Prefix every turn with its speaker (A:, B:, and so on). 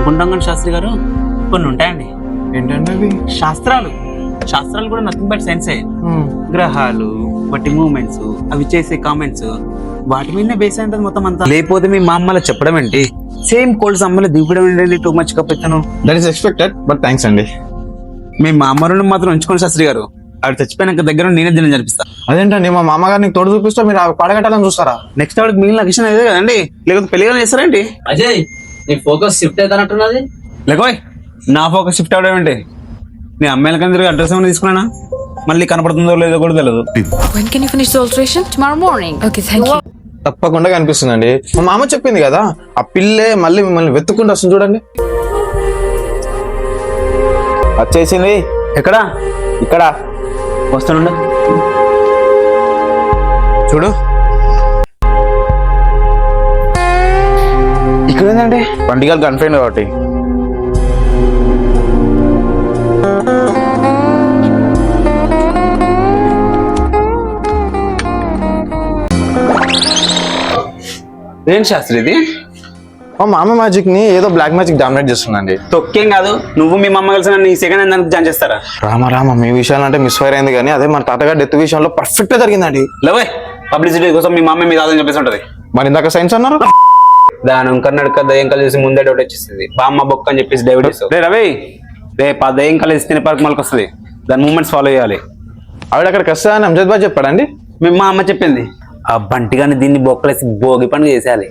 A: అనుకుంటాం కానీ శాస్త్రి గారు కొన్ని ఉంటాయండి.
B: ఏంటంటే అవి
A: శాస్త్రాలు కూడా నథింగ్ బట్ సైన్సే. గ్రహాలు, వాటి మూమెంట్స్, అవి చేసే కామెంట్స్, వాటి మీదనే బేస్ అయింటది మొత్తం అంతా. లేకపోతే మీ మా అమ్మలో చెప్పడం ఏంటి, సేమ్ కోల్డ్ సమ్మలో దిగడం ఏంటండి టూ మచ్ కప్పెత్తాను.
B: That is expected, but thanks అండి.
A: మీ మా అమ్మ రెండు మాత్రం ఉంచుకోండి శాస్త్రి గారు. ఆవిడ చచ్చిపోయినాక దగ్గర నేనే దినం జరిపిస్తా.
B: అదేంటండి మా మామగారిని తోడు చూపిస్తా మీరు పడగట్టాలని చూస్తారా?
A: నెక్స్ట్ ఆవిడకి మిగిలిన విషయం అదే కదండి, లేకపోతే పెళ్లి కానీ చేస్తారేంటి?
C: అజయ్ నీ ఫోకస్ షిఫ్ట్ అవుతానట్టున్నది.
A: లేకోయ్ నా ఫోకస్ షిఫ్ట్ అవడం ఏంటి? నీ అమ్మాయిల కింద అడ్రస్ ఏమైనా తీసుకున్నా మళ్ళీ కనపడుతుందో లేదో కూడా తెలియదు.
D: When can you finish the alteration? Tomorrow morning. Okay, thank you.
B: తప్పకుండా కనిపిస్తుందండి. మా మామ చెప్పింది కదా, ఆ పిల్లే మళ్ళీ మిమ్మల్ని వెతుక్కుంటూ వస్తుంది చూడండి.
E: వచ్చేసింది.
A: ఎక్కడా?
E: ఇక్కడ
A: వస్తానుండు.
B: చూడు
E: ఇక్కడ ఏంటంటే పండుగలు కన్ఫైన్ కాబట్టి
A: ఏం శాస్త్రి ఇది?
B: మా మామ మ్యాజిక్ ని ఏదో బ్లాక్ మ్యాజిక్ డామినేట్ చేస్తుందండి.
A: తొక్కేం కాదు, నువ్వు మీ మమ్మ కలిసి నన్ను ఈ సెకండ్ హ్యాండ్ దానికి జాయిన్ చేస్తారా?
B: రామ మీ విషయాలు అంటే మిస్ ఫైర్ అయింది కానీ అదే మన తాతగారి డెత్ విషయంలో పర్ఫెక్ట్ గా జరిగిందండి.
A: లేవే పబ్లిసిటీ కోసం మీ మమ్మ మీద ఆదని చెప్పేసి ఉంటది.
B: మరి ఇందాక సైన్స్ అన్నారు.
A: దాని కన్నడక దయ్యం కలిసి ముందే డౌట్ వచ్చేస్తుంది. బామ్మ బొక్క అని చెప్పేసి డైవర్ట్ చేస్తావు. రే రవి, రేపు ఆ దయ్యం కలిసి తినే పార్క్ మనకు వస్తుంది, దాని మూమెంట్స్ ఫాలో చేయాలి.
B: ఆవిడ అక్కడికి వస్తా అని అంజద్ బాయ్ చెప్పాడండి.
A: మీ మా అమ్మ చెప్పింది. ఆ బంటిగాని దీన్ని బొక్కలేసి భోగి పండుగ చేసేయాలి.